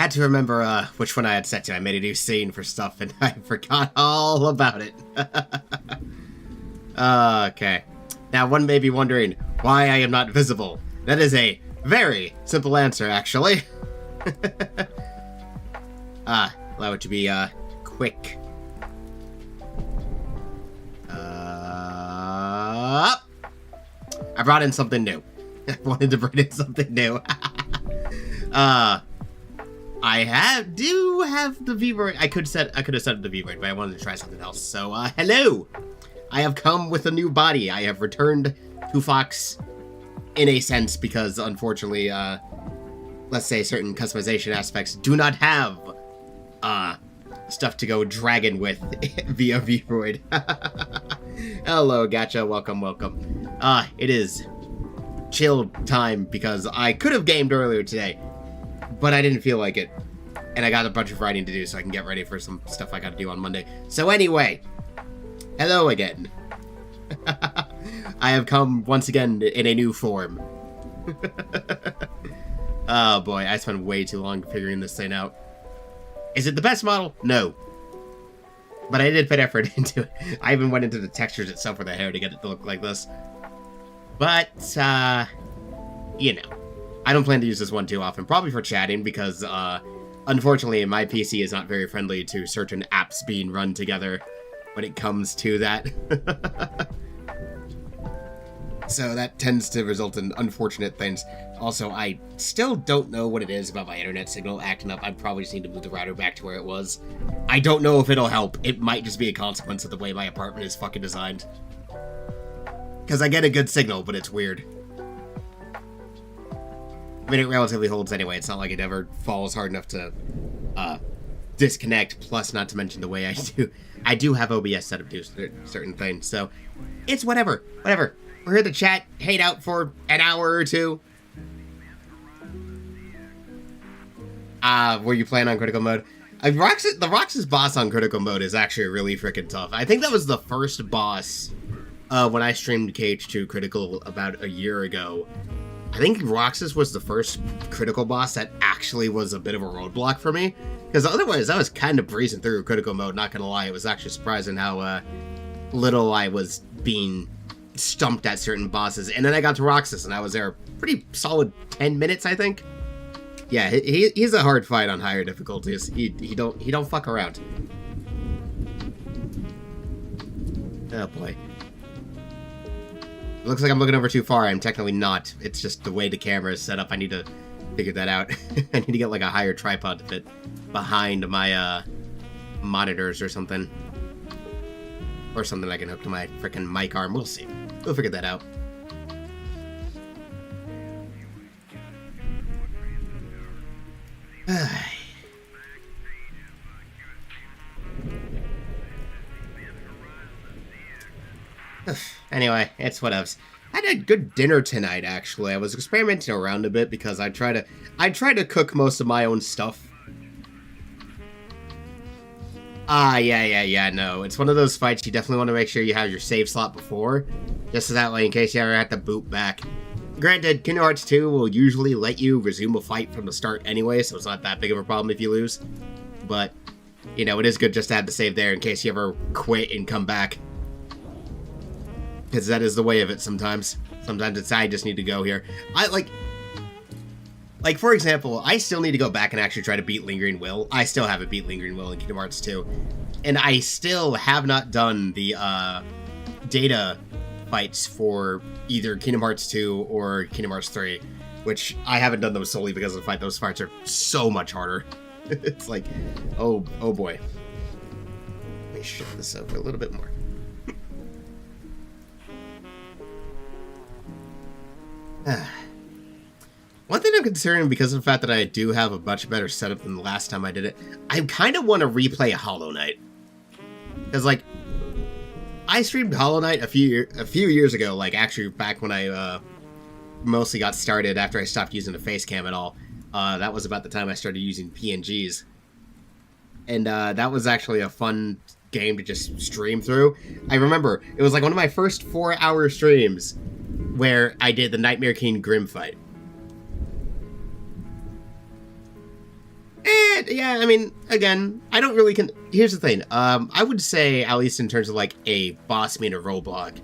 had to remember which one I had set to. I made a new scene for stuff, and I forgot all about it. Okay. Now, one may be wondering why I am not visible. That is a very simple answer, actually. Allow it to be, quick. I brought in something new. I wanted to bring in something new. I do have the VTuber. I could have set up the VTuber, but I wanted to try something else. So, hello! I have come with a new body. I have returned to Fox in a sense because, unfortunately, let's say certain customization aspects do not have, stuff to go dragon with via VTuber. Hello, Gacha. Welcome, welcome. It is chill time because I could have gamed earlier today, but I didn't feel like it. And I got a bunch of writing to do so I can get ready for some stuff I gotta do on Monday. So anyway, hello again. I have come once again in a new form. Oh boy, I spent way too long figuring this thing out. Is it the best model? No. But I did put effort into it. I even went into the textures itself for the hair to get it to look like this. But, you know. I don't plan to use this one too often. Probably for chatting because, unfortunately, my PC is not very friendly to certain apps being run together when it comes to that. So that tends to result in unfortunate things. Also, I still don't know what it is about my internet signal acting up. I probably just need to move the router back to where it was. I don't know if it'll help. It might just be a consequence of the way my apartment is fucking designed. Because I get a good signal, but it's weird. I mean, it relatively holds anyway. It's not like it ever falls hard enough to disconnect, plus not to mention the way I do have OBS set up to do certain things, so it's whatever. We're here to chat, hang out for an hour or two. Were you playing on critical mode? The Roxas boss on critical mode is actually really freaking tough. I think that was the first boss when I streamed KH2 Critical about a year ago. I think Roxas was the first critical boss that actually was a bit of a roadblock for me. Because otherwise, I was kind of breezing through critical mode, not gonna lie. It was actually surprising how little I was being stumped at certain bosses. And then I got to Roxas, and I was there a pretty solid 10 minutes, I think. Yeah, he's a hard fight on higher difficulties. He don't fuck around. Oh boy. It looks like I'm looking over too far. I'm technically not. It's just the way the camera is set up. I need to figure that out. I need to get like a higher tripod to fit behind my monitors or something. Or something I can hook to my freaking mic arm. We'll see. We'll figure that out. Anyway, it's whatevs. I had a good dinner tonight, actually. I was experimenting around a bit because I try to cook most of my own stuff. Yeah, no. It's one of those fights you definitely want to make sure you have your save slot before, just so that way in case you ever have to boot back. Granted, Kingdom Hearts 2 will usually let you resume a fight from the start anyway, so it's not that big of a problem if you lose. But, you know, it is good just to have the save there in case you ever quit and come back. Because that is the way of it sometimes. Sometimes it's, I just need to go here. Like, for example, I still need to go back and actually try to beat Lingering Will. I still haven't beat Lingering Will in Kingdom Hearts 2. And I still have not done the, data fights for either Kingdom Hearts 2 or Kingdom Hearts 3. Which, I haven't done those solely because of the fight. Those fights are so much harder. It's like, oh boy. Let me shift this up a little bit more. One thing I'm considering, because of the fact that I do have a much better setup than the last time I did it, I kind of want to replay Hollow Knight. Because, like, I streamed Hollow Knight a few years ago, like, actually back when I mostly got started after I stopped using the face cam at all. That was about the time I started using PNGs. And that was actually a fun game to just stream through. I remember, it was like one of my first 4-hour streams where I did the Nightmare King Grim fight. Yeah, I mean, again, I don't really here's the thing. I would say, at least in terms of like a boss being a roadblock,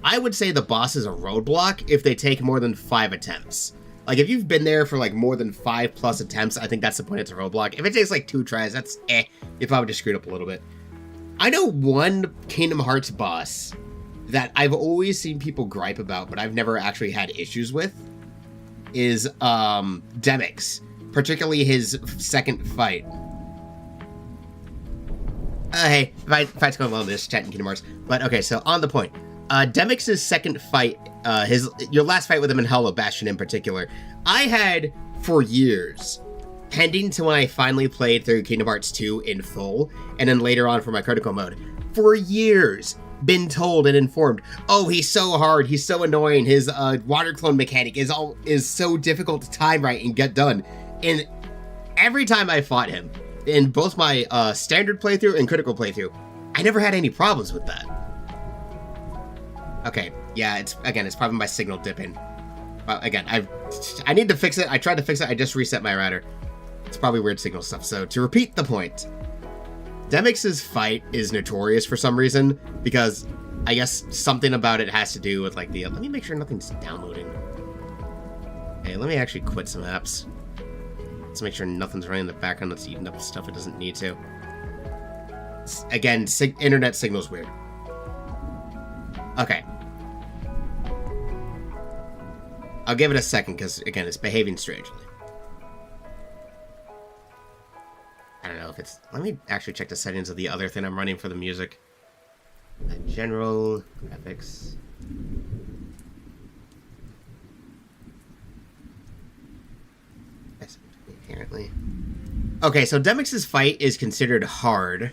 I would say the boss is a roadblock if they take more than 5 attempts. Like, if you've been there for like more than 5+ attempts, I think that's the point it's a roadblock. If it takes like 2 tries, that's you probably just screwed up a little bit. I know one Kingdom Hearts boss that I've always seen people gripe about, but I've never actually had issues with, is Demyx. Particularly his second fight. Hey, fight's going well in this chat in Kingdom Hearts. But okay, so on the point. Demyx's second fight, your last fight with him in Hello Bastion in particular, I had for years, pending to when I finally played through Kingdom Hearts 2 in full, and then later on for my critical mode, for years, been told and informed, oh, he's so hard, he's so annoying, his water clone mechanic is so difficult to time right and get done. And every time I fought him, in both my standard playthrough and critical playthrough, I never had any problems with that. Okay, yeah, it's probably my signal dipping. Well, again, I need to fix it. I tried to fix it. I just reset my router. It's probably weird signal stuff. So to repeat the point, Demyx's fight is notorious for some reason because I guess something about it has to do with like the. Let me make sure nothing's downloading. Hey, let me actually quit some apps. Let's make sure nothing's running in the background that's eating up stuff it doesn't need to. Again, internet signal's weird. Okay. I'll give it a second because, again, it's behaving strangely. I don't know if it's... Let me actually check the settings of the other thing I'm running for the music. General graphics. Apparently. Okay, so Demyx's fight is considered hard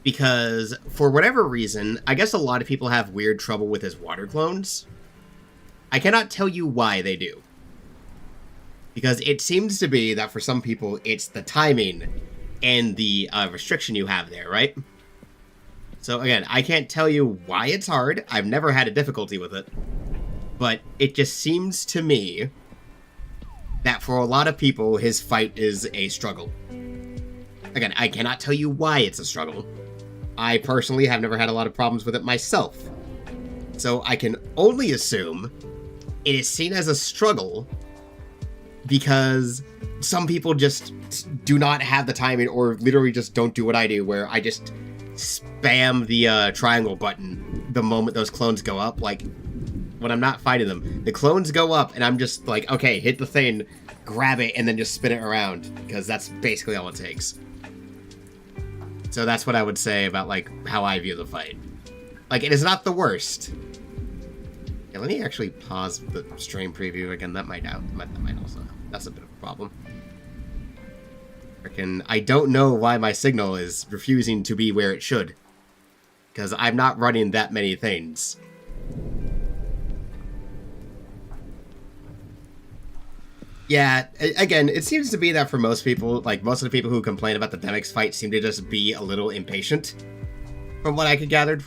because, for whatever reason, I guess a lot of people have weird trouble with his water clones. I cannot tell you why they do. Because it seems to be that for some people, it's the timing and the restriction you have there, right? So again, I can't tell you why it's hard. I've never had a difficulty with it. But it just seems to me that for a lot of people, his fight is a struggle. Again, I cannot tell you why it's a struggle. I personally have never had a lot of problems with it myself. So I can only assume it is seen as a struggle because some people just do not have the timing or literally just don't do what I do, where I just spam the triangle button the moment those clones go up. Like, when I'm not fighting them, the clones go up and I'm just like, okay, hit the thing, grab it, and then just spin it around, because that's basically all it takes. So that's what I would say about, like, how I view the fight. Like, it is not the worst. Yeah, let me actually pause the stream preview again. That might also help. That's a bit of a problem. Frickin', I don't know why my signal is refusing to be where it should, because I'm not running that many things. Yeah, again, it seems to be that for most people, like, most of the people who complain about the Demyx fight seem to just be a little impatient. From what I gathered,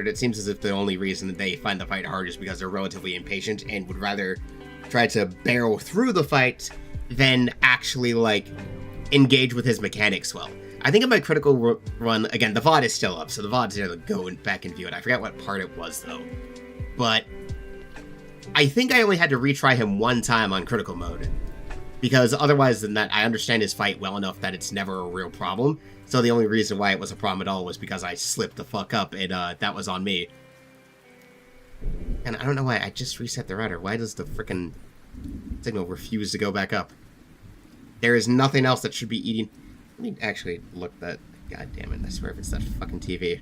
it seems as if the only reason that they find the fight hard is because they're relatively impatient and would rather try to barrel through the fight than actually, like, engage with his mechanics well. I think in my critical run, again, the VOD is still up, so the VOD's there to go back and view it. I forgot what part it was, though. But I think I only had to retry him one time on critical mode, because otherwise than that, I understand his fight well enough that it's never a real problem. So the only reason why it was a problem at all was because I slipped the fuck up, and that was on me. And I don't know why, I just reset the router. Why does the frickin' signal refuse to go back up? There is nothing else that should be eating. Let me actually look that. God damn it, I swear if it's that fucking TV.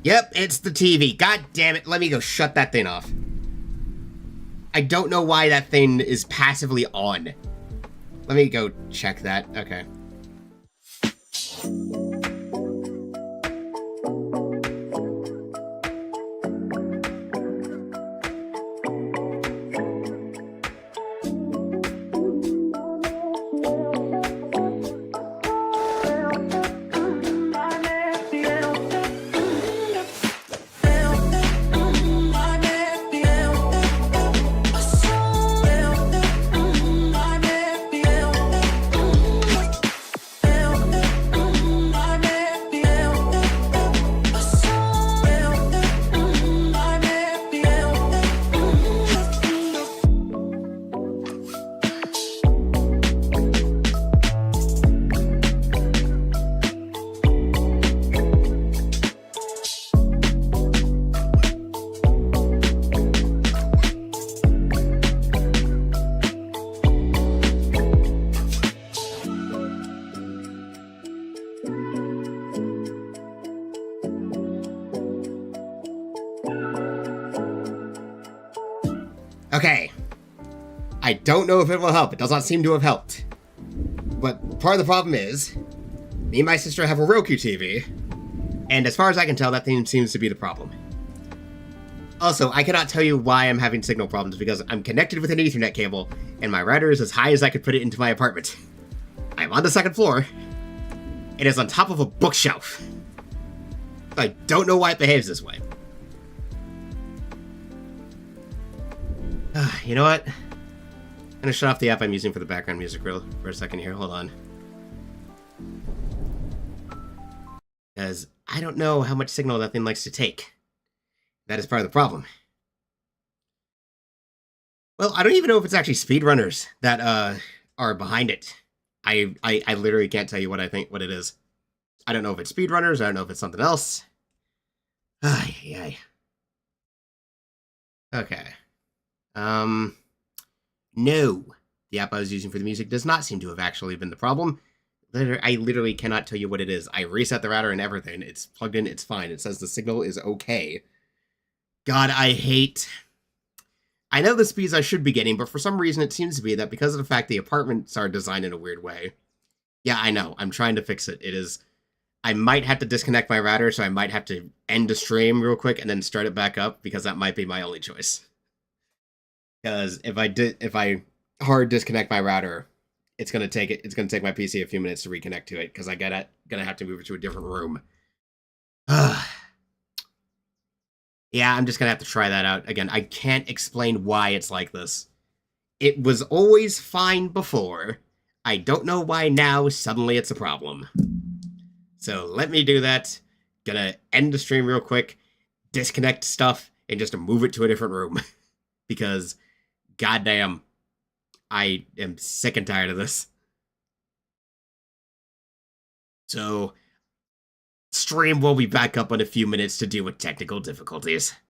Yep, it's the TV. God damn it. Let me go shut that thing off. I don't know why that thing is passively on. Let me go check that. Okay. I don't know if it will help. It does not seem to have helped. But part of the problem is, me and my sister have a Roku TV, and as far as I can tell, that thing seems to be the problem. Also, I cannot tell you why I'm having signal problems, because I'm connected with an Ethernet cable, and my router is as high as I could put it into my apartment. I'm on the second floor. It is on top of a bookshelf. I don't know why it behaves this way. You know what? I'm gonna shut off the app I'm using for the background music for a second here. Hold on. Because I don't know how much signal that thing likes to take. That is part of the problem. Well, I don't even know if it's actually speedrunners that are behind it. I literally can't tell you what it is. I don't know if it's speedrunners, I don't know if it's something else. Okay. No. The app I was using for the music does not seem to have actually been the problem. I literally cannot tell you what it is. I reset the router and everything. It's plugged in, it's fine. It says the signal is okay. God, I know the speeds I should be getting, but for some reason it seems to be that because of the fact the apartments are designed in a weird way. Yeah, I know. I'm trying to fix it. I might have to disconnect my router, so I might have to end the stream real quick and then start it back up, because that might be my only choice. Because if I hard disconnect my router, it's gonna take my PC a few minutes to reconnect to it, because I gonna have to move it to a different room. Yeah, I'm just gonna have to try that out again. I can't explain why it's like this. It was always fine before. I don't know why now suddenly it's a problem. So let me do that. Gonna end the stream real quick, disconnect stuff, and just move it to a different room. Because, goddamn, I am sick and tired of this. So, stream will be back up in a few minutes to deal with technical difficulties.